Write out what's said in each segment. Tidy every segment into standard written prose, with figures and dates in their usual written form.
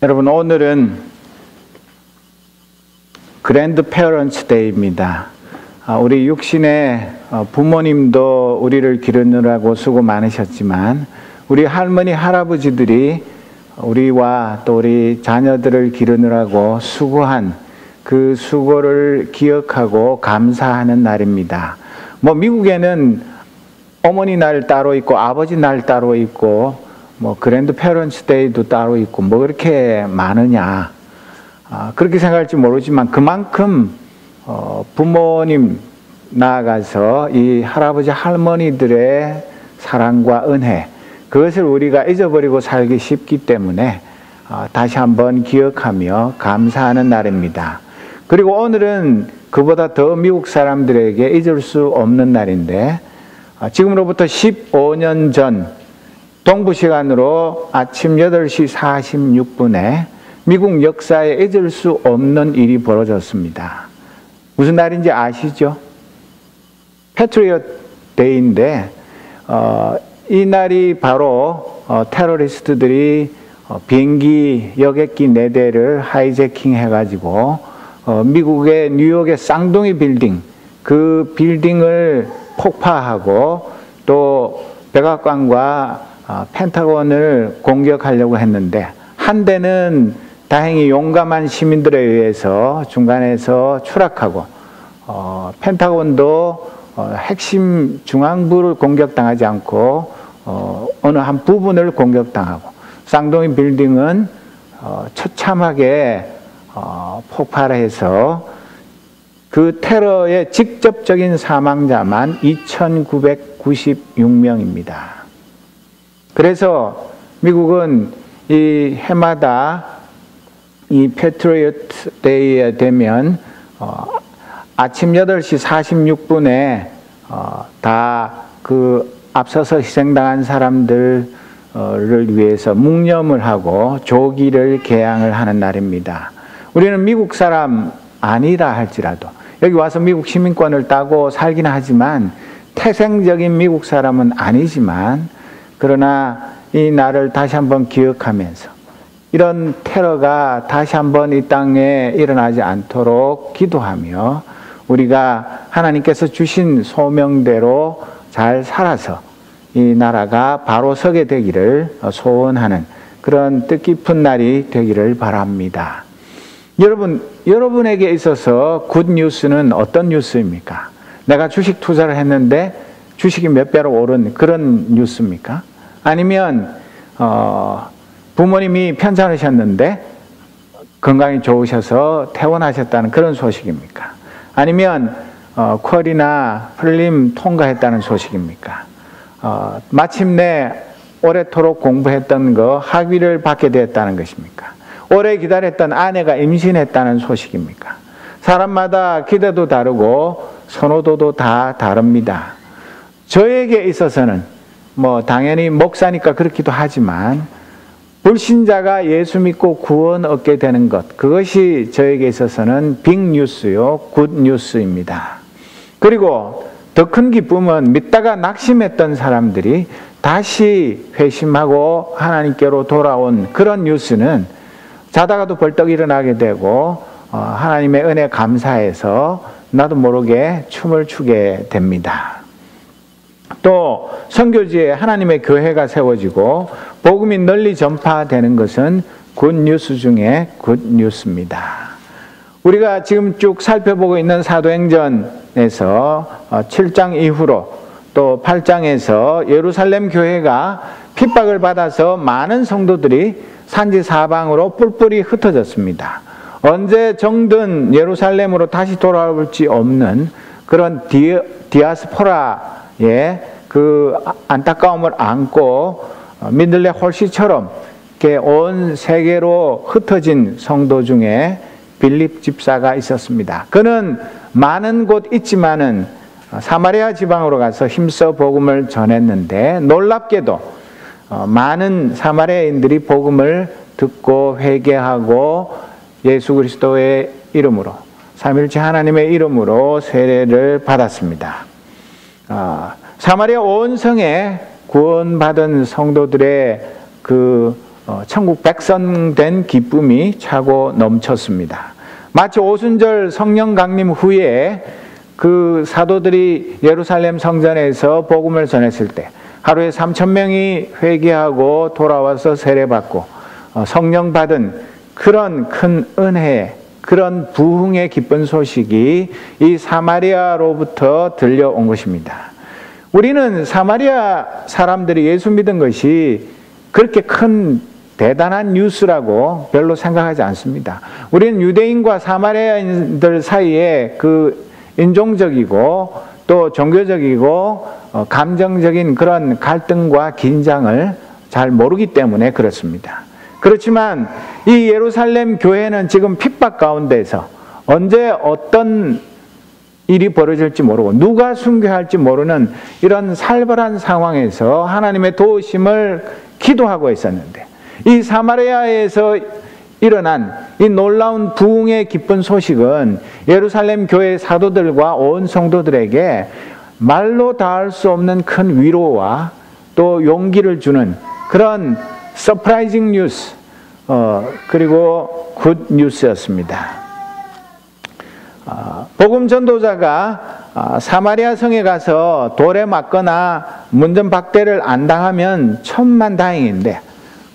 여러분, 오늘은 그랜드 페어런츠 데이입니다. 우리 육신의 부모님도 우리를 기르느라고 수고 많으셨지만 우리 할머니, 할아버지들이 우리와 또 우리 자녀들을 기르느라고 수고한 그 수고를 기억하고 감사하는 날입니다. 미국에는 어머니 날 따로 있고 아버지 날 따로 있고 그랜드 페어런츠 데이도 따로 있고 그렇게 많으냐, 그렇게 생각할지 모르지만 그만큼 부모님 나아가서 이 할아버지 할머니들의 사랑과 은혜, 그것을 우리가 잊어버리고 살기 쉽기 때문에 다시 한번 기억하며 감사하는 날입니다. 그리고 오늘은 그보다 더 미국 사람들에게 잊을 수 없는 날인데, 지금으로부터 15년 전 동부 시간으로 아침 8시 46분에 미국 역사에 잊을 수 없는 일이 벌어졌습니다. 무슨 날인지 아시죠? 패트리엇 데이인데 이 날이 바로 테러리스트들이 비행기 여객기 4대를 하이제킹 해가지고 미국의 뉴욕의 쌍둥이 빌딩, 그 빌딩을 폭파하고 또 백악관과 펜타곤을 공격하려고 했는데, 한 대는 다행히 용감한 시민들에 의해서 중간에서 추락하고 펜타곤도 핵심 중앙부를 공격당하지 않고 어느 한 부분을 공격당하고, 쌍둥이 빌딩은 처참하게 폭발해서 그 테러의 직접적인 사망자만 2,996명입니다. 그래서 미국은 이 해마다 이 패트리엇 데이에 되면 아침 8시 46분에 다 그 앞서서 희생당한 사람들을 위해서 묵념을 하고 조기를 개항을 하는 날입니다. 우리는 미국 사람 아니라 할지라도 여기 와서 미국 시민권을 따고 살긴 하지만 태생적인 미국 사람은 아니지만, 그러나 이 날을 다시 한번 기억하면서 이런 테러가 다시 한번 이 땅에 일어나지 않도록 기도하며 우리가 하나님께서 주신 소명대로 잘 살아서 이 나라가 바로 서게 되기를 소원하는 그런 뜻깊은 날이 되기를 바랍니다. 여러분에게 있어서 굿 뉴스는 어떤 뉴스입니까? 내가 주식 투자를 했는데 주식이 몇 배로 오른 그런 뉴스입니까? 아니면 부모님이 편찮으셨는데 건강이 좋으셔서 퇴원하셨다는 그런 소식입니까? 아니면 퀄이나 프릴림 통과했다는 소식입니까? 마침내 오래도록 공부했던 거 학위를 받게 되었다는 것입니까? 오래 기다렸던 아내가 임신했다는 소식입니까? 사람마다 기대도 다르고 선호도도 다 다릅니다. 저에게 있어서는 당연히 목사니까 그렇기도 하지만 불신자가 예수 믿고 구원 얻게 되는 것, 그것이 저에게 있어서는 빅뉴스요, 굿뉴스입니다. 그리고 더 큰 기쁨은 믿다가 낙심했던 사람들이 다시 회심하고 하나님께로 돌아온 그런 뉴스는 자다가도 벌떡 일어나게 되고 하나님의 은혜 감사해서 나도 모르게 춤을 추게 됩니다. 또 선교지에 하나님의 교회가 세워지고 복음이 널리 전파되는 것은 굿뉴스 중에 굿뉴스입니다. 우리가 지금 쭉 살펴보고 있는 사도행전에서 7장 이후로 또 8장에서 예루살렘 교회가 핍박을 받아서 많은 성도들이 산지 사방으로 뿔뿔이 흩어졌습니다. 언제 정든 예루살렘으로 다시 돌아올지 없는 그런 디아스포라의 그 안타까움을 안고 민들레 홀씨처럼 이렇게 온 세계로 흩어진 성도 중에 빌립 집사가 있었습니다. 그는 많은 곳 있지만은 사마리아 지방으로 가서 힘써 복음을 전했는데, 놀랍게도 많은 사마리아인들이 복음을 듣고 회개하고 예수 그리스도의 이름으로, 삼위일체 하나님의 이름으로 세례를 받았습니다. 사마리아 온 성에 구원받은 성도들의 그 천국 백성 된 기쁨이 차고 넘쳤습니다. 마치 오순절 성령 강림 후에 그 사도들이 예루살렘 성전에서 복음을 전했을 때 하루에 3,000명이 회개하고 돌아와서 세례받고 성령 받은 그런 큰 은혜, 그런 부흥의 기쁜 소식이 이 사마리아로부터 들려온 것입니다. 우리는 사마리아 사람들이 예수 믿은 것이 그렇게 큰 대단한 뉴스라고 별로 생각하지 않습니다. 우리는 유대인과 사마리아인들 사이에 그 인종적이고 또 종교적이고 감정적인 그런 갈등과 긴장을 잘 모르기 때문에 그렇습니다. 그렇지만 이 예루살렘 교회는 지금 핍박 가운데서 언제 어떤 일이 벌어질지 모르고 누가 순교할지 모르는 이런 살벌한 상황에서 하나님의 도우심을 기도하고 있었는데 이 사마리아에서 일어난 이 놀라운 부흥의 기쁜 소식은 예루살렘 교회 사도들과 온 성도들에게 말로 다할 수 없는 큰 위로와 또 용기를 주는 그런 서프라이징 뉴스 그리고 굿 뉴스였습니다. 복음 전도자가 사마리아 성에 가서 돌에 맞거나 문전박대를 안 당하면 천만다행인데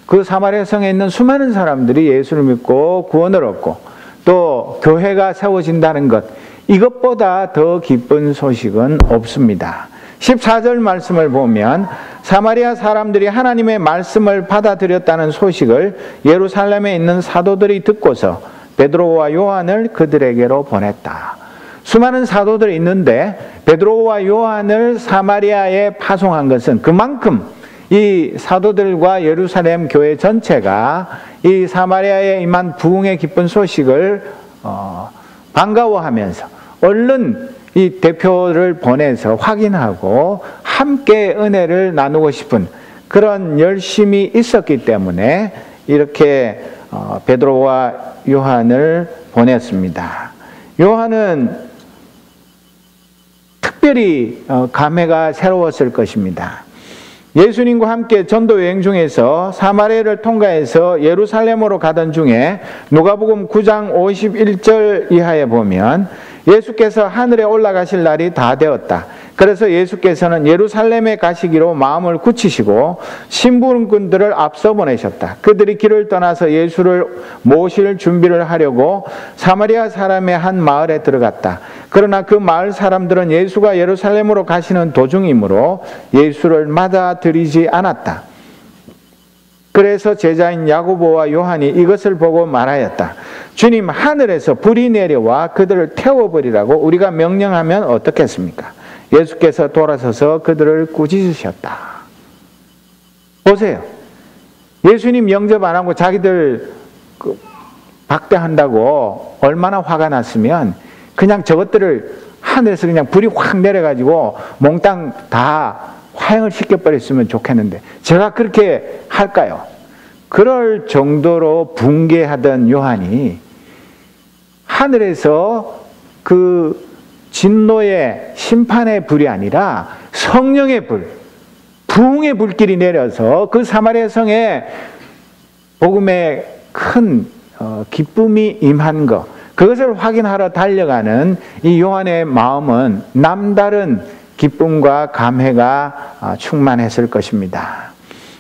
그 사마리아 성에 있는 수많은 사람들이 예수를 믿고 구원을 얻고 또 교회가 세워진다는 것, 이것보다 더 기쁜 소식은 없습니다. 14절 말씀을 보면 사마리아 사람들이 하나님의 말씀을 받아들였다는 소식을 예루살렘에 있는 사도들이 듣고서 베드로와 요한을 그들에게로 보냈다. 수많은 사도들이 있는데 베드로와 요한을 사마리아에 파송한 것은 그만큼 이 사도들과 예루살렘 교회 전체가 이 사마리아에 임한 부흥의 기쁜 소식을 반가워하면서 얼른 이 대표를 보내서 확인하고 함께 은혜를 나누고 싶은 그런 열심이 있었기 때문에 이렇게 베드로와 요한을 보냈습니다. 요한은 특별히 감회가 새로웠을 것입니다. 예수님과 함께 전도 여행 중에서 사마리아를 통과해서 예루살렘으로 가던 중에 누가복음 9장 51절 이하에 보면 예수께서 하늘에 올라가실 날이 다 되었다. 그래서 예수께서는 예루살렘에 가시기로 마음을 굳히시고 심부름꾼들을 앞서 보내셨다. 그들이 길을 떠나서 예수를 모실 준비를 하려고 사마리아 사람의 한 마을에 들어갔다. 그러나 그 마을 사람들은 예수가 예루살렘으로 가시는 도중이므로 예수를 맞아들이지 않았다. 그래서 제자인 야고보와 요한이 이것을 보고 말하였다. 주님, 하늘에서 불이 내려와 그들을 태워버리라고 우리가 명령하면 어떻겠습니까? 예수께서 돌아서서 그들을 꾸짖으셨다. 보세요. 예수님 영접 안 하고 자기들 박대한다고 얼마나 화가 났으면 그냥 저것들을 하늘에서 그냥 불이 확 내려가지고 몽땅 다 화형을 시켜버렸으면 좋겠는데 제가 그렇게 할까요? 그럴 정도로 붕괴하던 요한이 하늘에서 그 진노의 심판의 불이 아니라 성령의 불, 부흥의 불길이 내려서 그 사마리아 성에 복음의 큰 기쁨이 임한 것, 그것을 확인하러 달려가는 이 요한의 마음은 남다른 기쁨과 감회가 충만했을 것입니다.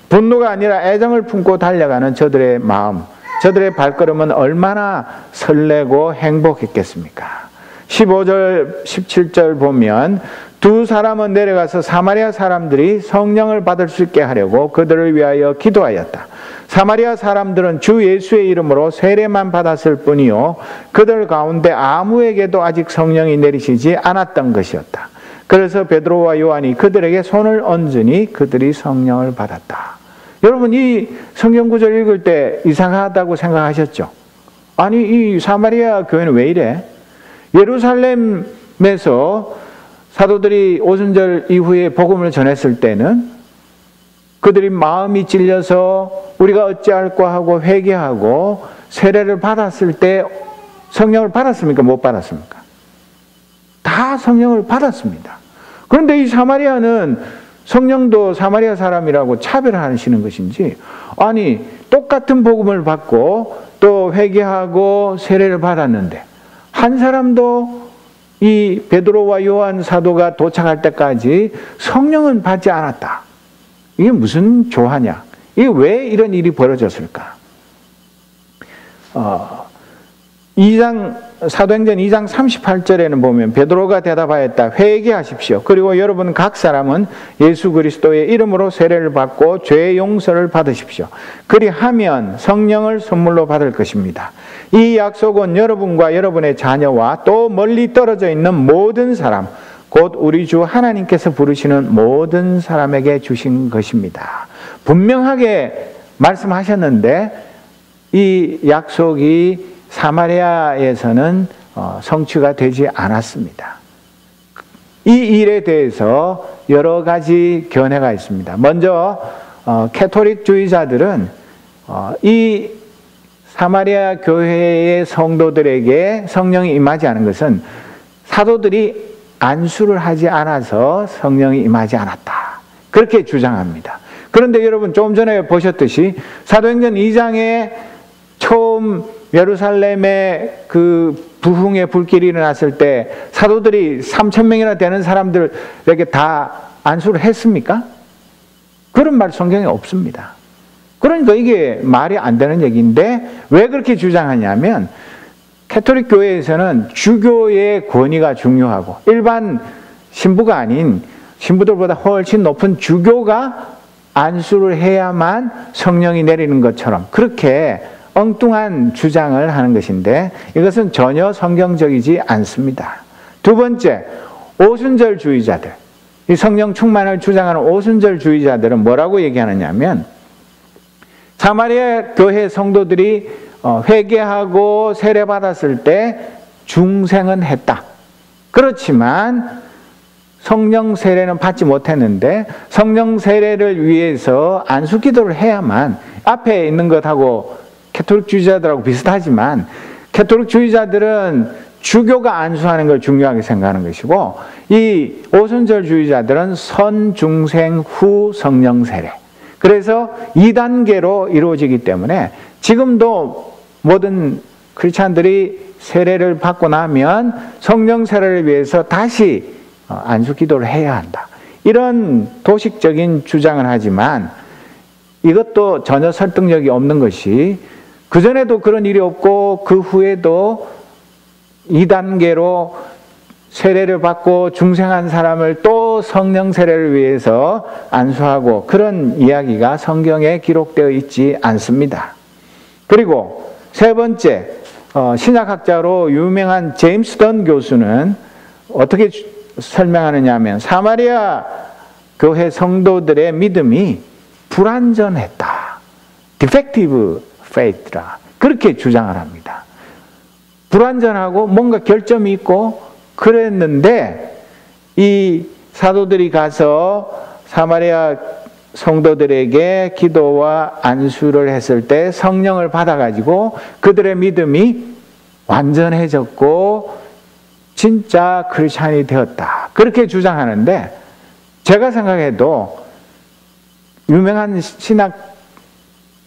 분노가 아니라 애정을 품고 달려가는 저들의 마음, 저들의 발걸음은 얼마나 설레고 행복했겠습니까? 15절, 17절 보면 두 사람은 내려가서 사마리아 사람들이 성령을 받을 수 있게 하려고 그들을 위하여 기도하였다. 사마리아 사람들은 주 예수의 이름으로 세례만 받았을 뿐이요 그들 가운데 아무에게도 아직 성령이 내리시지 않았던 것이었다. 그래서 베드로와 요한이 그들에게 손을 얹으니 그들이 성령을 받았다. 여러분, 이 성경 구절 읽을 때 이상하다고 생각하셨죠? 아니, 이 사마리아 교회는 왜 이래? 예루살렘에서 사도들이 오순절 이후에 복음을 전했을 때는 그들이 마음이 찔려서 우리가 어찌할까 하고 회개하고 세례를 받았을 때 성령을 받았습니까? 못 받았습니까? 다 성령을 받았습니다. 그런데 이 사마리아는 성령도 사마리아 사람이라고 차별하시는 것인지, 아니 똑같은 복음을 받고 또 회개하고 세례를 받았는데 한 사람도 이 베드로와 요한 사도가 도착할 때까지 성령은 받지 않았다. 이게 무슨 조화냐? 이게 왜 이런 일이 벌어졌을까? 사도행전 2장 38절에는 보면 베드로가 대답하였다. 회개하십시오. 그리고 여러분 각 사람은 예수 그리스도의 이름으로 세례를 받고 죄 용서를 받으십시오. 그리하면 성령을 선물로 받을 것입니다. 이 약속은 여러분과 여러분의 자녀와 또 멀리 떨어져 있는 모든 사람, 곧 우리 주 하나님께서 부르시는 모든 사람에게 주신 것입니다. 분명하게 말씀하셨는데 이 약속이 사마리아에서는 성취가 되지 않았습니다. 이 일에 대해서 여러 가지 견해가 있습니다. 먼저 캐토릭주의자들은 이 사마리아 교회의 성도들에게 성령이 임하지 않은 것은 사도들이 안수를 하지 않아서 성령이 임하지 않았다. 그렇게 주장합니다. 그런데 여러분 조금 전에 보셨듯이 사도행전 2장에 처음 예루살렘에 그 부흥의 불길이 일어났을 때 사도들이 3,000명이나 되는 사람들에게 다 안수를 했습니까? 그런 말 성경에 없습니다. 그러니까 이게 말이 안 되는 얘기인데 왜 그렇게 주장하냐면 캐토릭 교회에서는 주교의 권위가 중요하고 일반 신부가 아닌 신부들보다 훨씬 높은 주교가 안수를 해야만 성령이 내리는 것처럼 그렇게 엉뚱한 주장을 하는 것인데 이것은 전혀 성경적이지 않습니다. 두 번째, 오순절주의자들. 이 성령 충만을 주장하는 오순절주의자들은 뭐라고 얘기하느냐면 사마리아 교회 성도들이 회개하고 세례받았을 때 중생은 했다. 그렇지만 성령 세례는 받지 못했는데 성령 세례를 위해서 안수 기도를 해야만 앞에 있는 것하고 캐토릭주의자들하고 비슷하지만 캐토릭주의자들은 주교가 안수하는 걸 중요하게 생각하는 것이고 이 오순절주의자들은 선중생 후 성령 세례. 그래서 2단계로 이루어지기 때문에 지금도 모든 크리스찬들이 세례를 받고 나면 성령 세례를 위해서 다시 안수 기도를 해야 한다. 이런 도식적인 주장을 하지만 이것도 전혀 설득력이 없는 것이 그전에도 그런 일이 없고 그 후에도 2단계로 세례를 받고 중생한 사람을 또 성령 세례를 위해서 안수하고 그런 이야기가 성경에 기록되어 있지 않습니다. 그리고 세 번째, 신약학자로 유명한 제임스 던 교수는 어떻게 설명하느냐 하면 사마리아 교회 성도들의 믿음이 불완전했다. defective faith라. 그렇게 주장을 합니다. 불완전하고 뭔가 결점이 있고 그랬는데 이 사도들이 가서 사마리아 성도들에게 기도와 안수를 했을 때 성령을 받아가지고 그들의 믿음이 완전해졌고 진짜 크리스찬이 되었다. 그렇게 주장하는데 제가 생각해도 유명한 신학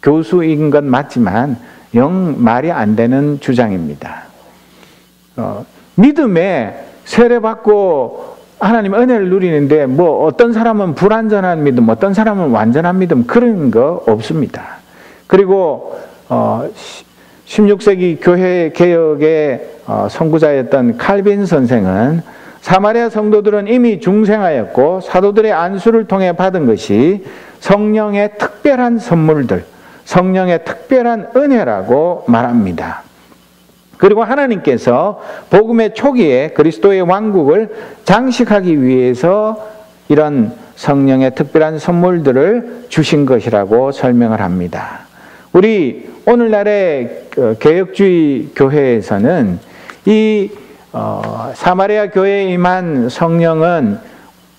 교수인 건 맞지만 영 말이 안 되는 주장입니다. 믿음에 세례받고 하나님 은혜를 누리는데 뭐 어떤 사람은 불완전한 믿음, 어떤 사람은 완전한 믿음 그런 거 없습니다. 그리고 16세기 교회 개혁의 선구자였던 칼빈 선생은 사마리아 성도들은 이미 중생하였고 사도들의 안수를 통해 받은 것이 성령의 특별한 선물들, 성령의 특별한 은혜라고 말합니다. 그리고 하나님께서 복음의 초기에 그리스도의 왕국을 장식하기 위해서 이런 성령의 특별한 선물들을 주신 것이라고 설명을 합니다. 우리 오늘날의 개혁주의 교회에서는 이 사마리아 교회에 임한 성령은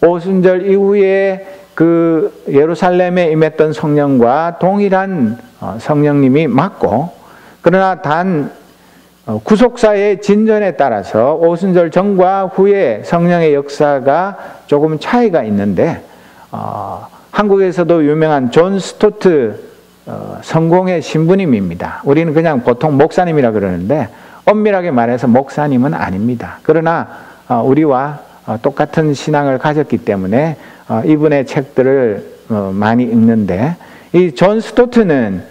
오순절 이후에 그 예루살렘에 임했던 성령과 동일한 성령님이 맞고 그러나 단 구속사의 진전에 따라서 오순절 전과 후에 성령의 역사가 조금 차이가 있는데 한국에서도 유명한 존 스토트 성공의 신부님입니다. 우리는 그냥 보통 목사님이라 그러는데 엄밀하게 말해서 목사님은 아닙니다. 그러나 우리와 똑같은 신앙을 가졌기 때문에 이분의 책들을 많이 읽는데, 이 존 스토트는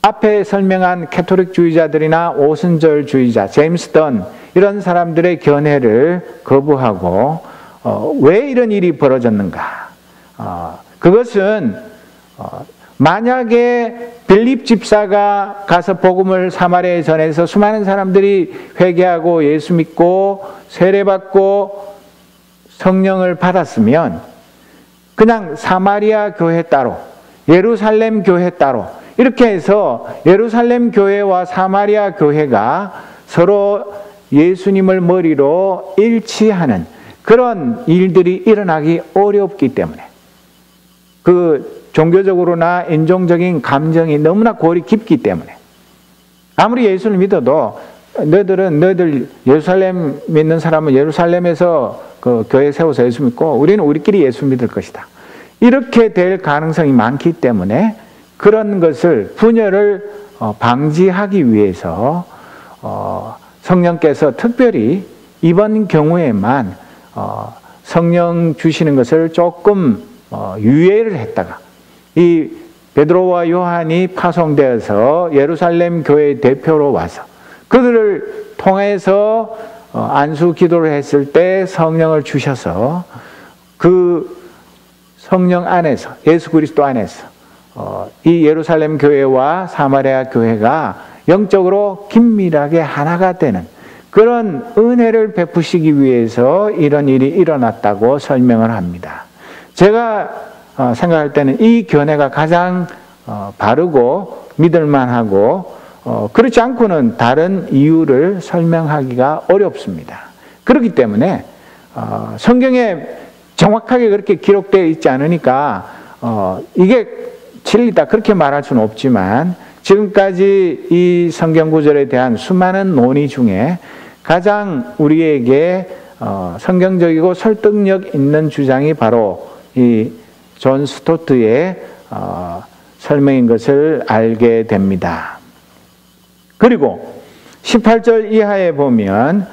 앞에 설명한 캐토릭주의자들이나 오순절주의자, 제임스 던 이런 사람들의 견해를 거부하고 왜 이런 일이 벌어졌는가? 그것은 만약에 빌립 집사가 가서 복음을 사마리아에 전해서 수많은 사람들이 회개하고 예수 믿고 세례받고 성령을 받았으면 그냥 사마리아 교회 따로, 예루살렘 교회 따로 이렇게 해서 예루살렘 교회와 사마리아 교회가 서로 예수님을 머리로 일치하는 그런 일들이 일어나기 어렵기 때문에, 그 종교적으로나 인종적인 감정이 너무나 골이 깊기 때문에, 아무리 예수를 믿어도 너희들 예루살렘 믿는 사람은 예루살렘에서 그 교회 세워서 예수 믿고 우리는 우리끼리 예수 믿을 것이다, 이렇게 될 가능성이 많기 때문에 그런 것을 분열을 방지하기 위해서 성령께서 특별히 이번 경우에만 성령 주시는 것을 조금 유예를 했다가, 이 베드로와 요한이 파송되어서 예루살렘 교회의 대표로 와서 그들을 통해서 안수 기도를 했을 때 성령을 주셔서 그 성령 안에서, 예수 그리스도 안에서 이 예루살렘 교회와 사마리아 교회가 영적으로 긴밀하게 하나가 되는 그런 은혜를 베푸시기 위해서 이런 일이 일어났다고 설명을 합니다. 제가 생각할 때는 이 견해가 가장 바르고 믿을만하고, 그렇지 않고는 다른 이유를 설명하기가 어렵습니다. 그렇기 때문에 성경에 정확하게 그렇게 기록되어 있지 않으니까 이게 진리다 그렇게 말할 수는 없지만, 지금까지 이 성경 구절에 대한 수많은 논의 중에 가장 우리에게 성경적이고 설득력 있는 주장이 바로 이 존 스토트의 설명인 것을 알게 됩니다. 그리고 18절 이하에 보면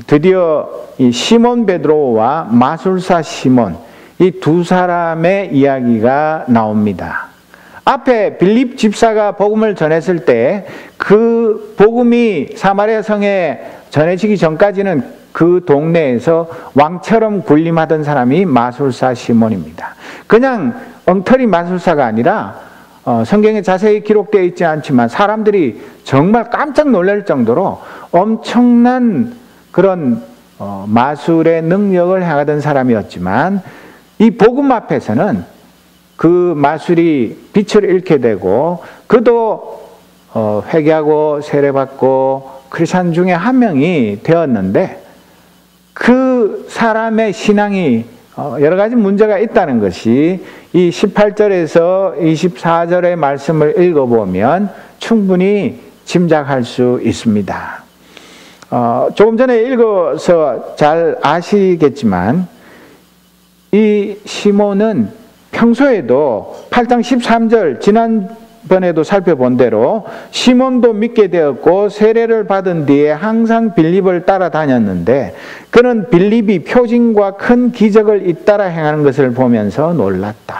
드디어 이 시몬 베드로와 마술사 시몬, 이 두 사람의 이야기가 나옵니다. 앞에 빌립 집사가 복음을 전했을 때 그 복음이 사마리아 성에 전해지기 전까지는 그 동네에서 왕처럼 군림하던 사람이 마술사 시몬입니다. 그냥 엉터리 마술사가 아니라 성경에 자세히 기록되어 있지 않지만 사람들이 정말 깜짝 놀랄 정도로 엄청난 그런 마술의 능력을 행하던 사람이었지만, 이 복음 앞에서는 그 마술이 빛을 잃게 되고 그도 회개하고 세례받고 크리스찬 중에 한 명이 되었는데, 그 사람의 신앙이 여러 가지 문제가 있다는 것이 이 18절에서 24절의 말씀을 읽어보면 충분히 짐작할 수 있습니다. 조금 전에 읽어서 잘 아시겠지만 이 시몬은 평소에도 8장 13절 지난번에도 살펴본 대로 시몬도 믿게 되었고 세례를 받은 뒤에 항상 빌립을 따라다녔는데, 그는 빌립이 표징과 큰 기적을 잇따라 행하는 것을 보면서 놀랐다.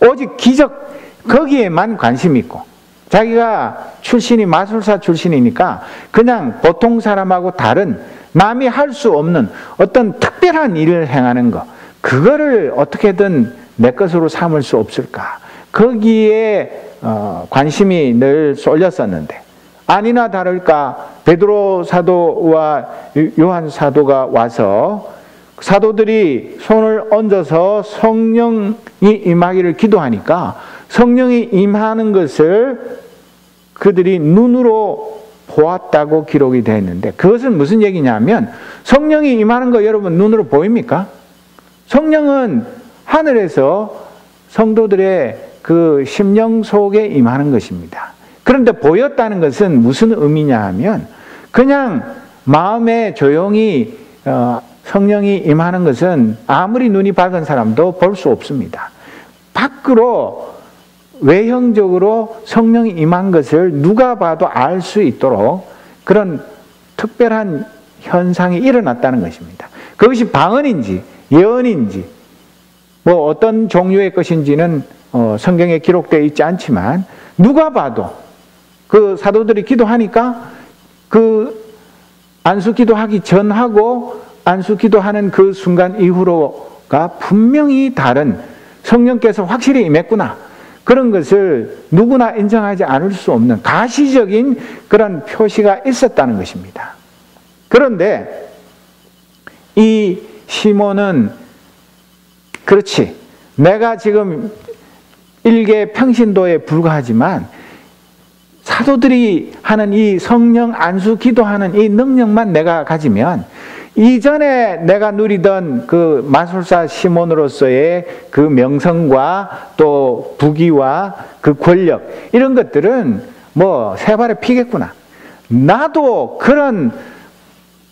오직 기적 거기에만 관심이 있고, 자기가 출신이 마술사 출신이니까 그냥 보통 사람하고 다른 남이 할 수 없는 어떤 특별한 일을 행하는 것, 그거를 어떻게든 내 것으로 삼을 수 없을까, 거기에 관심이 늘 쏠렸었는데, 아니나 다를까 베드로 사도와 요한 사도가 와서 사도들이 손을 얹어서 성령이 임하기를 기도하니까 성령이 임하는 것을 그들이 눈으로 보았다고 기록이 되어 있는데, 그것은 무슨 얘기냐면, 성령이 임하는 거 여러분 눈으로 보입니까? 성령은 하늘에서 성도들의 그 심령 속에 임하는 것입니다. 그런데 보였다는 것은 무슨 의미냐 하면, 그냥 마음에 조용히 성령이 임하는 것은 아무리 눈이 밝은 사람도 볼 수 없습니다. 밖으로 외형적으로 성령이 임한 것을 누가 봐도 알 수 있도록 그런 특별한 현상이 일어났다는 것입니다. 그것이 방언인지 예언인지 뭐 어떤 종류의 것인지는 성경에 기록되어 있지 않지만 누가 봐도 그 사도들이 기도하니까 그 안수 기도하기 전하고 안수 기도하는 그 순간 이후로가 분명히 다른, 성령께서 확실히 임했구나, 그런 것을 누구나 인정하지 않을 수 없는 가시적인 그런 표시가 있었다는 것입니다. 그런데 이 시몬은 그렇지, 내가 지금 일개 평신도에 불과하지만 사도들이 하는 이 성령 안수 기도하는 이 능력만 내가 가지면 이전에 내가 누리던 그 마술사 시몬으로서의 그 명성과 또 부귀와 그 권력, 이런 것들은 뭐 새발에 피겠구나. 나도 그런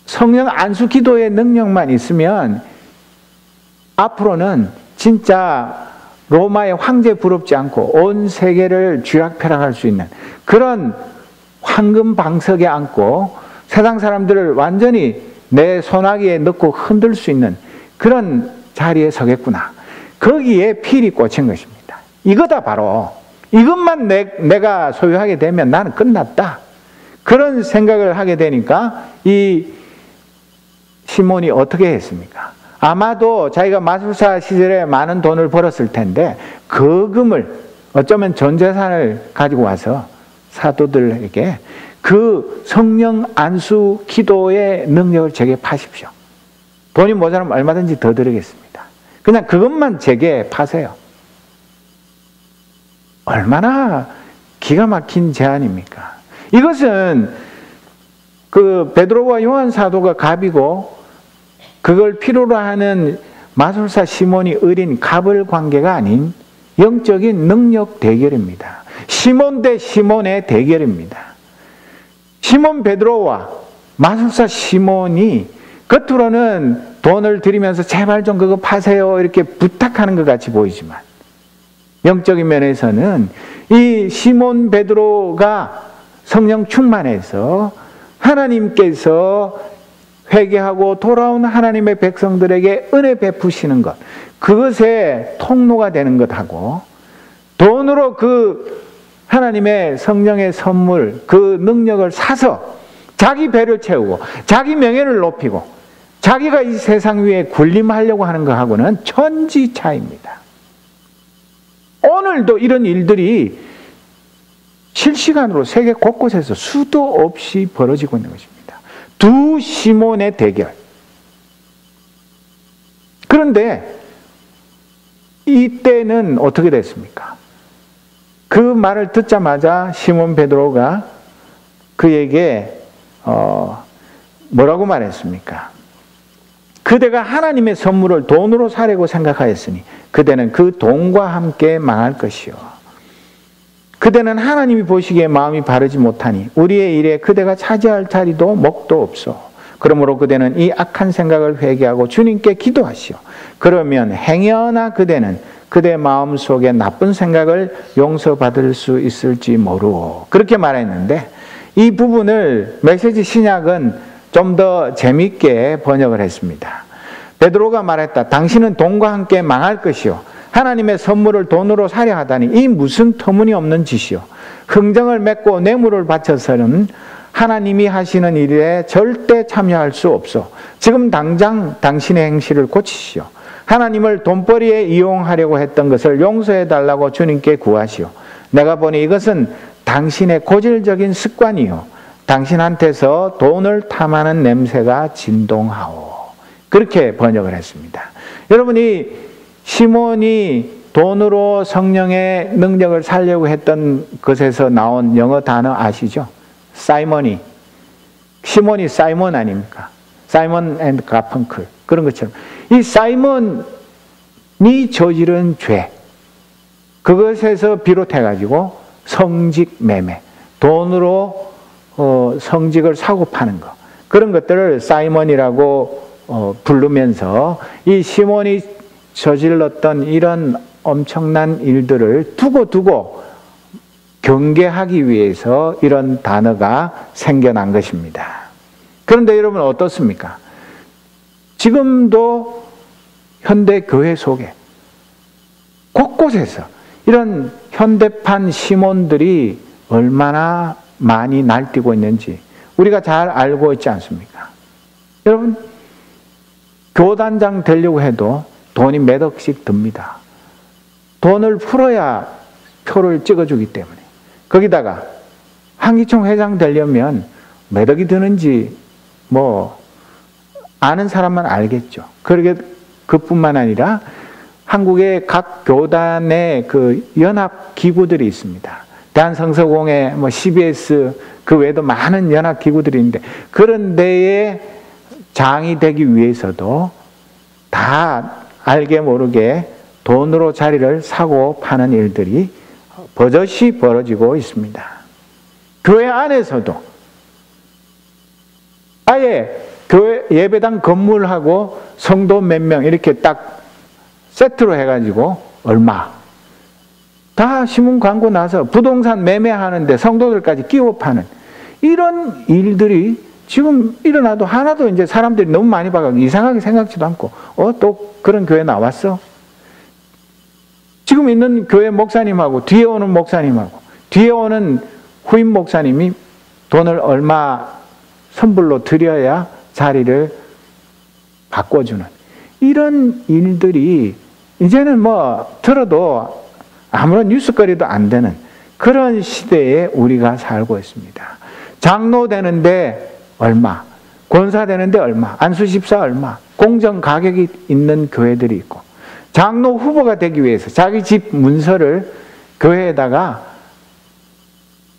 성령 안수 기도의 능력만 있으면 앞으로는 진짜 로마의 황제 부럽지 않고 온 세계를 쥐락펴락할 수 있는 그런 황금 방석에 앉고 세상 사람들을 완전히 내 손아귀에 넣고 흔들 수 있는 그런 자리에 서겠구나. 거기에 필이 꽂힌 것입니다. 이거다 바로. 이것만 내가 소유하게 되면 나는 끝났다. 그런 생각을 하게 되니까 이 시몬이 어떻게 했습니까? 아마도 자기가 마술사 시절에 많은 돈을 벌었을 텐데 그 금을, 어쩌면 전 재산을 가지고 와서 사도들에게 그 성령 안수 기도의 능력을 제게 파십시오. 돈이 모자라면 얼마든지 더 드리겠습니다. 그냥 그것만 제게 파세요. 얼마나 기가 막힌 제안입니까? 이것은 그 베드로와 요한 사도가 갑이고 그걸 필요로 하는 마술사 시몬이 을인 갑을 관계가 아닌 영적인 능력 대결입니다. 시몬 대 시몬의 대결입니다. 시몬 베드로와 마술사 시몬이 겉으로는 돈을 들이면서 제발 좀 그거 파세요 이렇게 부탁하는 것 같이 보이지만 영적인 면에서는 이 시몬 베드로가 성령 충만해서 하나님께서 회개하고 돌아온 하나님의 백성들에게 은혜 베푸시는 것, 그것의 통로가 되는 것하고 돈으로 그 하나님의 성령의 선물, 그 능력을 사서 자기 배를 채우고 자기 명예를 높이고 자기가 이 세상 위에 군림하려고 하는 것하고는 천지 차이입니다. 오늘도 이런 일들이 실시간으로 세계 곳곳에서 수도 없이 벌어지고 있는 것입니다. 두 시몬의 대결. 그런데 이때는 어떻게 됐습니까? 그 말을 듣자마자 시몬 베드로가 그에게 뭐라고 말했습니까? 그대가 하나님의 선물을 돈으로 사려고 생각하였으니 그대는 그 돈과 함께 망할 것이요. 그대는 하나님이 보시기에 마음이 바르지 못하니 우리의 일에 그대가 차지할 자리도 몫도 없소. 그러므로 그대는 이 악한 생각을 회개하고 주님께 기도하시오. 그러면 행여나 그대는 그대 마음속에 나쁜 생각을 용서받을 수 있을지 모르오. 그렇게 말했는데 이 부분을 메시지 신약은 좀 더 재미있게 번역을 했습니다. 베드로가 말했다. 당신은 돈과 함께 망할 것이요. 하나님의 선물을 돈으로 사려 하다니 이 무슨 터무니없는 짓이요. 흥정을 맺고 뇌물을 바쳐서는 하나님이 하시는 일에 절대 참여할 수 없어. 지금 당장 당신의 행실을 고치시오. 하나님을 돈벌이에 이용하려고 했던 것을 용서해 달라고 주님께 구하시오. 내가 보니 이것은 당신의 고질적인 습관이요. 당신한테서 돈을 탐하는 냄새가 진동하오. 그렇게 번역을 했습니다. 여러분이 시몬이 돈으로 성령의 능력을 살려고 했던 것에서 나온 영어 단어 아시죠? 사이먼이. 시몬이 사이먼 아닙니까? 사이먼 앤드 가펑클. 그런 것처럼. 이 사이먼이 저지른 죄. 그것에서 비롯해가지고 성직 매매. 돈으로 성직을 사고 파는 것. 그런 것들을 사이먼이라고 부르면서 이 시몬이 저질렀던 이런 엄청난 일들을 두고 경계하기 위해서 이런 단어가 생겨난 것입니다. 그런데 여러분 어떻습니까? 지금도 현대 교회 속에 곳곳에서 이런 현대판 시몬들이 얼마나 많이 날뛰고 있는지 우리가 잘 알고 있지 않습니까? 여러분, 교단장 되려고 해도 돈이 몇 억씩 듭니다. 돈을 풀어야 표를 찍어주기 때문에. 거기다가 한기총 회장 되려면 몇 억이 드는지 아는 사람만 알겠죠. 그뿐만 아니라 한국의 각 교단의 그 연합 기구들이 있습니다. 대한성서공회, CBS, 그 외에도 많은 연합 기구들이 있는데 그런 데에 장이 되기 위해서도 다 알게 모르게 돈으로 자리를 사고 파는 일들이 버젓이 벌어지고 있습니다. 교회 안에서도 아예 교회 예배당 건물하고 성도 몇 명 이렇게 딱 세트로 해가지고 얼마 다 신문 광고 나서 부동산 매매하는데 성도들까지 끼워 파는 이런 일들이 지금 일어나도 하나도 이제 사람들이 너무 많이 봐가지고 이상하게 생각지도 않고 또 그런 교회 나왔어? 지금 있는 교회 목사님하고 뒤에 오는 목사님하고 뒤에 오는 후임 목사님이 돈을 얼마 선불로 드려야 자리를 바꿔주는 이런 일들이 이제는 들어도 아무런 뉴스거리도 안 되는 그런 시대에 우리가 살고 있습니다. 장로 되는데 얼마, 권사 되는데 얼마, 안수집사 얼마, 공정 가격이 있는 교회들이 있고 장로 후보가 되기 위해서 자기 집 문서를 교회에다가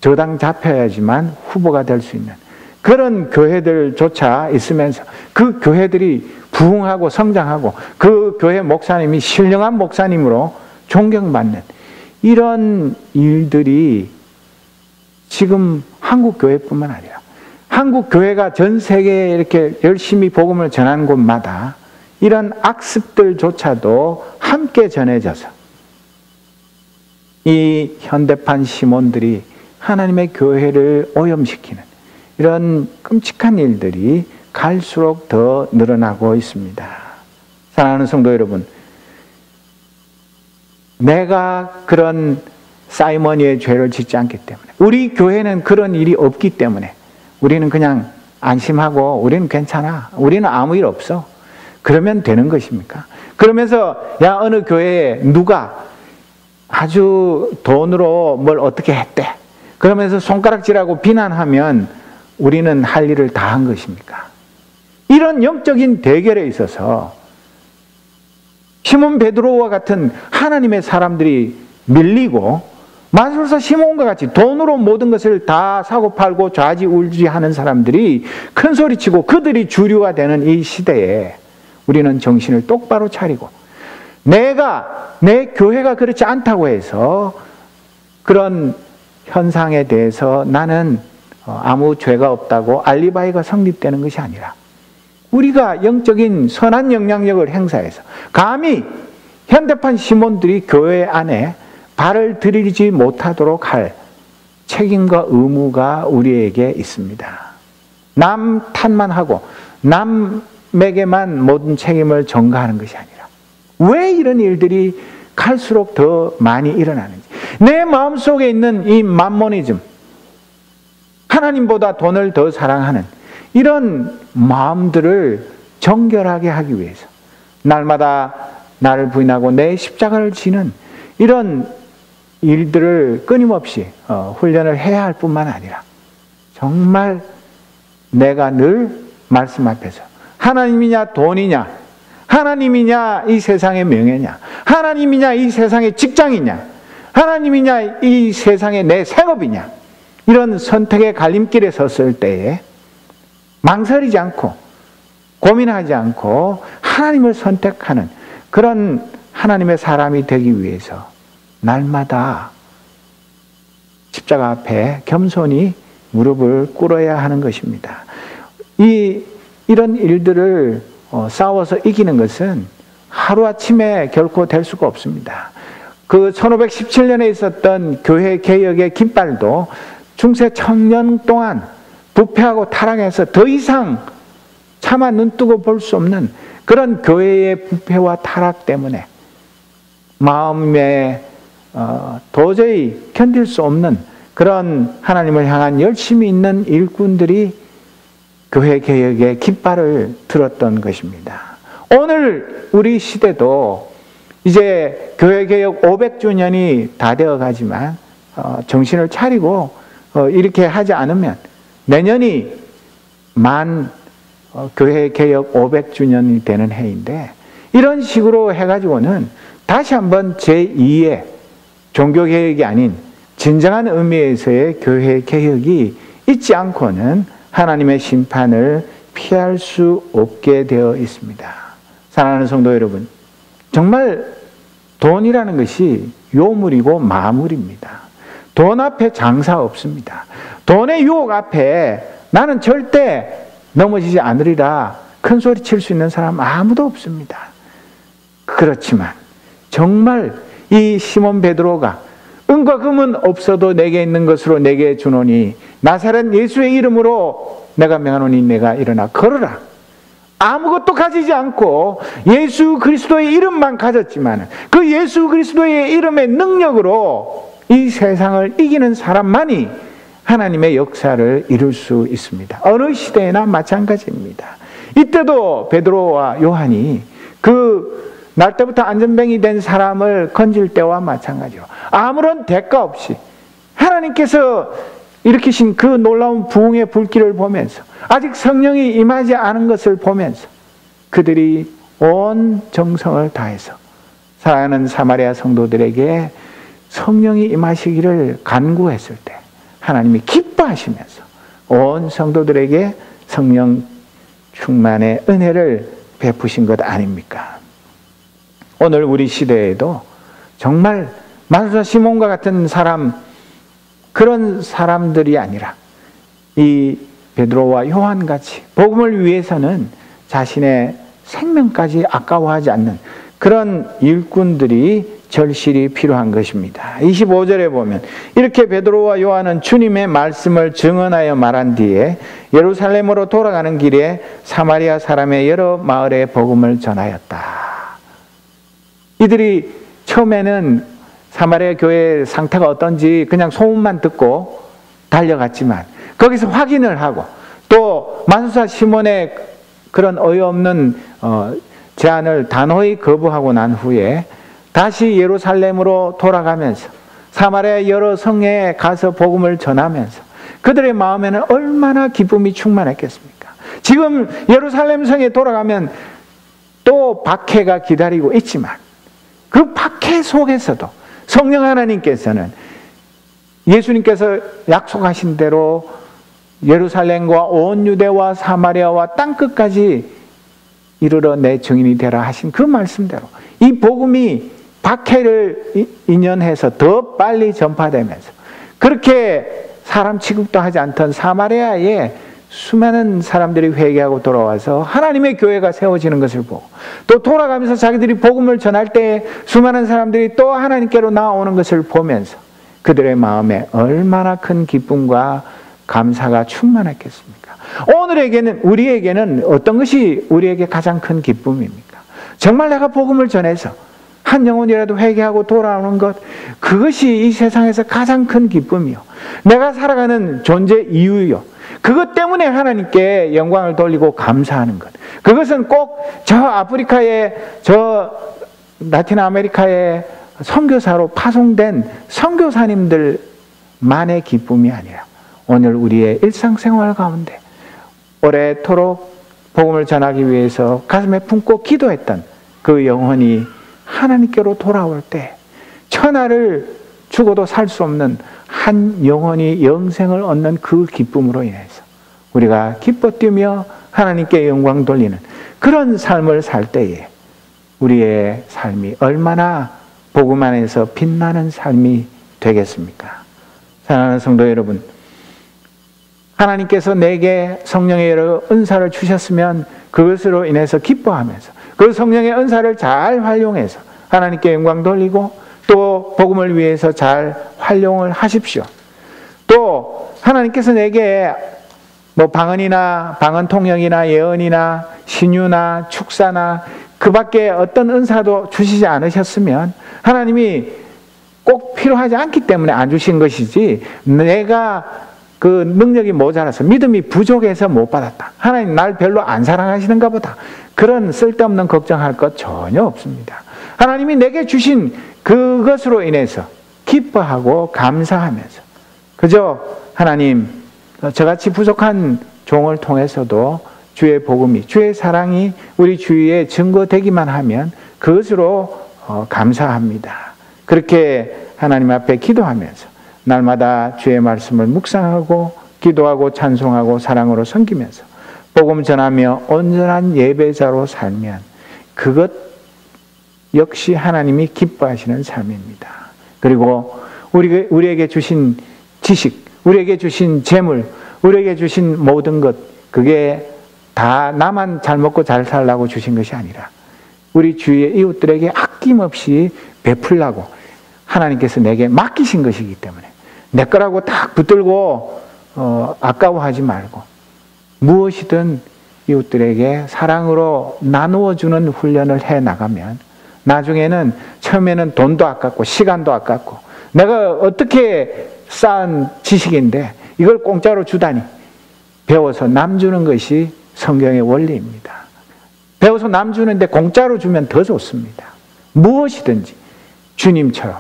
저당 잡혀야지만 후보가 될 수 있는 그런 교회들조차 있으면서 그 교회들이 부흥하고 성장하고 그 교회 목사님이 신령한 목사님으로 존경받는 이런 일들이 지금 한국 교회뿐만 아니라 한국 교회가 전 세계에 이렇게 열심히 복음을 전하는 곳마다 이런 악습들조차도 함께 전해져서 이 현대판 시몬들이 하나님의 교회를 오염시키는 이런 끔찍한 일들이 갈수록 더 늘어나고 있습니다. 사랑하는 성도 여러분, 내가 그런 사이머니의 죄를 짓지 않기 때문에 우리 교회는 그런 일이 없기 때문에 우리는 그냥 안심하고 우리는 괜찮아. 우리는 아무 일 없어. 그러면 되는 것입니까? 그러면서 어느 교회에 누가 아주 돈으로 뭘 어떻게 했대. 그러면서 손가락질하고 비난하면 우리는 할 일을 다 한 것입니까? 이런 영적인 대결에 있어서 시몬 베드로와 같은 하나님의 사람들이 밀리고 마술사 시몬과 같이 돈으로 모든 것을 다 사고 팔고 좌지우지하는 사람들이 큰 소리치고 그들이 주류가 되는 이 시대에 우리는 정신을 똑바로 차리고 내 교회가 그렇지 않다고 해서 그런 현상에 대해서 나는 아무 죄가 없다고 알리바이가 성립되는 것이 아니라 우리가 영적인 선한 영향력을 행사해서 감히 현대판 시몬들이 교회 안에 발을 들이지 못하도록 할 책임과 의무가 우리에게 있습니다. 남 탓만 하고 남에게만 모든 책임을 전가하는 것이 아니라 왜 이런 일들이 갈수록 더 많이 일어나는지 내 마음속에 있는 이 맘모니즘 하나님보다 돈을 더 사랑하는 이런 마음들을 정결하게 하기 위해서 날마다 나를 부인하고 내 십자가를 지는 이런 일들을 끊임없이 훈련을 해야 할 뿐만 아니라 정말 내가 늘 말씀 앞에서 하나님이냐 돈이냐 하나님이냐 이 세상의 명예냐 하나님이냐 이 세상의 직장이냐 하나님이냐 이 세상의 내 생업이냐 이런 선택의 갈림길에 섰을 때에 망설이지 않고 고민하지 않고 하나님을 선택하는 그런 하나님의 사람이 되기 위해서 날마다 십자가 앞에 겸손히 무릎을 꿇어야 하는 것입니다. 이런 일들을 싸워서 이기는 것은 하루아침에 결코 될 수가 없습니다. 그 1517년에 있었던 교회 개혁의 깃발도 중세 1000년 동안 부패하고 타락해서 더 이상 차마 눈뜨고 볼 수 없는 그런 교회의 부패와 타락 때문에 마음에 도저히 견딜 수 없는 그런 하나님을 향한 열심이 있는 일꾼들이 교회 개혁의 깃발을 들었던 것입니다. 오늘 우리 시대도 이제 교회 개혁 500주년이 다 되어 가지만 정신을 차리고 이렇게 하지 않으면 내년이 교회 개혁 500주년이 되는 해인데, 이런 식으로 해가지고는 다시 한번 제2의 종교개혁이 아닌 진정한 의미에서의 교회 개혁이 있지 않고는 하나님의 심판을 피할 수 없게 되어 있습니다. 사랑하는 성도 여러분, 정말 돈이라는 것이 요물이고 마물입니다. 돈 앞에 장사 없습니다. 돈의 유혹 앞에 나는 절대 넘어지지 않으리라 큰 소리 칠 수 있는 사람 아무도 없습니다. 그렇지만 정말 이 시몬 베드로가 은과 금은 없어도 내게 있는 것으로 내게 주노니 나사렛 예수의 이름으로 내가 명하노니 내가 일어나 걸어라. 아무것도 가지지 않고 예수 그리스도의 이름만 가졌지만 그 예수 그리스도의 이름의 능력으로 이 세상을 이기는 사람만이 하나님의 역사를 이룰 수 있습니다. 어느 시대나 마찬가지입니다. 이때도 베드로와 요한이 그 날 때부터 안전뱅이 된 사람을 건질 때와 마찬가지로 아무런 대가 없이 하나님께서 일으키신 그 놀라운 부흥의 불길을 보면서 아직 성령이 임하지 않은 것을 보면서 그들이 온 정성을 다해서 사랑하는 사마리아 성도들에게 성령이 임하시기를 간구했을 때 하나님이 기뻐하시면서 온 성도들에게 성령 충만의 은혜를 베푸신 것 아닙니까? 오늘 우리 시대에도 정말 마술사 시몬과 같은 사람, 그런 사람들이 아니라 이 베드로와 요한같이 복음을 위해서는 자신의 생명까지 아까워하지 않는 그런 일꾼들이 절실히 필요한 것입니다. 25절에 보면 이렇게 베드로와 요한은 주님의 말씀을 증언하여 말한 뒤에 예루살렘으로 돌아가는 길에 사마리아 사람의 여러 마을에 복음을 전하였다. 이들이 처음에는 사마리아 교회의 상태가 어떤지 그냥 소문만 듣고 달려갔지만 거기서 확인을 하고 또 마술사 시몬의 그런 어이없는 제안을 단호히 거부하고 난 후에 다시 예루살렘으로 돌아가면서 사마리아 여러 성에 가서 복음을 전하면서 그들의 마음에는 얼마나 기쁨이 충만했겠습니까? 지금 예루살렘 성에 돌아가면 또 박해가 기다리고 있지만 그 박해 속에서도 성령 하나님께서는 예수님께서 약속하신 대로 예루살렘과 온 유대와 사마리아와 땅끝까지 이르러 내 증인이 되라 하신 그 말씀대로 이 복음이 박해를 인연해서 더 빨리 전파되면서 그렇게 사람 취급도 하지 않던 사마리아에 수많은 사람들이 회개하고 돌아와서 하나님의 교회가 세워지는 것을 보고 또 돌아가면서 자기들이 복음을 전할 때 수많은 사람들이 또 하나님께로 나아오는 것을 보면서 그들의 마음에 얼마나 큰 기쁨과 감사가 충만했겠습니까? 오늘에게는 우리에게는 어떤 것이 우리에게 가장 큰 기쁨입니까? 정말 내가 복음을 전해서 한 영혼이라도 회개하고 돌아오는 것, 그것이 이 세상에서 가장 큰 기쁨이요, 내가 살아가는 존재 이유요, 그것 때문에 하나님께 영광을 돌리고 감사하는 것. 그것은 꼭 저 아프리카에 저 라틴 아메리카에 선교사로 파송된 선교사님들만의 기쁨이 아니라 오늘 우리의 일상생활 가운데 오래도록 복음을 전하기 위해서 가슴에 품고 기도했던 그 영혼이 하나님께로 돌아올 때 천하를 죽어도 살 수 없는 한 영혼이 영생을 얻는 그 기쁨으로 인해서 우리가 기뻐 뛰며 하나님께 영광 돌리는 그런 삶을 살 때에 우리의 삶이 얼마나 복음 안에서 빛나는 삶이 되겠습니까? 사랑하는 성도 여러분, 하나님께서 내게 성령의 여러 은사를 주셨으면 그것으로 인해서 기뻐하면서 그 성령의 은사를 잘 활용해서 하나님께 영광 돌리고 또 복음을 위해서 잘 활용을 하십시오. 또 하나님께서 내게 뭐 방언이나 방언 통역이나 예언이나 신유나 축사나 그 밖에 어떤 은사도 주시지 않으셨으면 하나님이 꼭 필요하지 않기 때문에 안 주신 것이지, 내가 그 능력이 모자라서 믿음이 부족해서 못 받았다, 하나님 날 별로 안 사랑하시는가 보다, 그런 쓸데없는 걱정할 것 전혀 없습니다. 하나님이 내게 주신 그것으로 인해서 기뻐하고 감사하면서 그저 하나님, 저같이 부족한 종을 통해서도 주의 복음이, 주의 사랑이 우리 주위에 증거되기만 하면 그것으로 감사합니다. 그렇게 하나님 앞에 기도하면서 날마다 주의 말씀을 묵상하고 기도하고 찬송하고 사랑으로 섬기면서 복음 전하며 온전한 예배자로 살면 그것 역시 하나님이 기뻐하시는 삶입니다. 그리고 우리에게 주신 지식, 우리에게 주신 재물, 우리에게 주신 모든 것, 그게 다 나만 잘 먹고 잘 살라고 주신 것이 아니라 우리 주위의 이웃들에게 아낌없이 베풀라고 하나님께서 내게 맡기신 것이기 때문에 내 거라고 딱 붙들고 아까워하지 말고 무엇이든 이웃들에게 사랑으로 나누어주는 훈련을 해나가면 나중에는, 처음에는 돈도 아깝고 시간도 아깝고 내가 어떻게 쌓은 지식인데 이걸 공짜로 주다니, 배워서 남 주는 것이 성경의 원리입니다. 배워서 남 주는데 공짜로 주면 더 좋습니다. 무엇이든지 주님처럼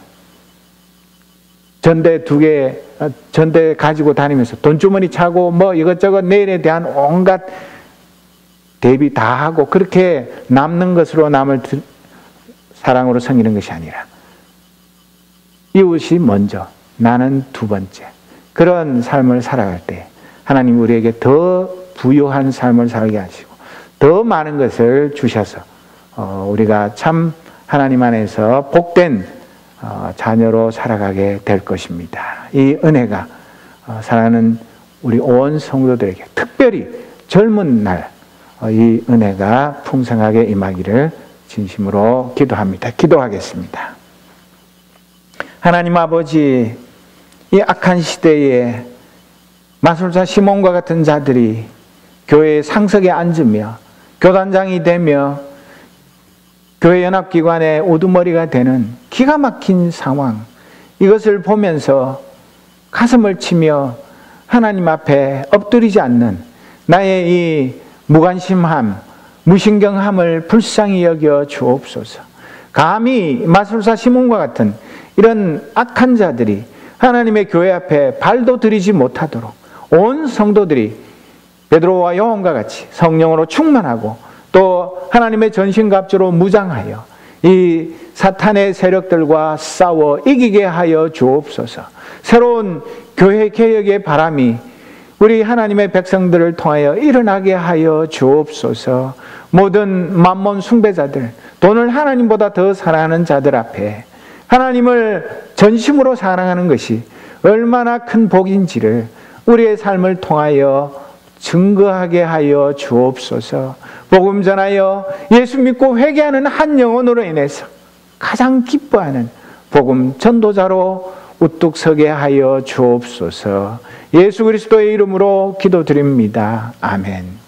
전대 가지고 다니면서 돈주머니 차고 뭐 이것저것 내일에 대한 온갖 대비 다 하고 그렇게 남는 것으로 남을 사랑으로 섬기는 것이 아니라 이웃이 먼저, 나는 두 번째, 그런 삶을 살아갈 때 하나님 우리에게 더 부유한 삶을 살게 하시고 더 많은 것을 주셔서 우리가 참 하나님 안에서 복된 자녀로 살아가게 될 것입니다. 이 은혜가 사랑하는 우리 온 성도들에게 특별히 젊은 날 이 은혜가 풍성하게 임하기를 진심으로 기도합니다. 기도하겠습니다. 하나님 아버지, 이 악한 시대에 마술사 시몬과 같은 자들이 교회의 상석에 앉으며 교단장이 되며 교회 연합기관의 우두머리가 되는 기가 막힌 상황, 이것을 보면서 가슴을 치며 하나님 앞에 엎드리지 않는 나의 이 무관심함, 무신경함을 불쌍히 여겨 주옵소서. 감히 마술사 시몬과 같은 이런 악한 자들이 하나님의 교회 앞에 발도 들이지 못하도록 온 성도들이 베드로와 요한과 같이 성령으로 충만하고 또 하나님의 전신갑주로 무장하여 이 사탄의 세력들과 싸워 이기게 하여 주옵소서. 새로운 교회 개혁의 바람이 우리 하나님의 백성들을 통하여 일어나게 하여 주옵소서. 모든 만몬 숭배자들, 돈을 하나님보다 더 사랑하는 자들 앞에 하나님을 전심으로 사랑하는 것이 얼마나 큰 복인지를 우리의 삶을 통하여 증거하게 하여 주옵소서. 복음 전하여 예수 믿고 회개하는 한 영혼으로 인해서 가장 기뻐하는 복음 전도자로 우뚝 서게 하여 주옵소서. 예수 그리스도의 이름으로 기도드립니다. 아멘.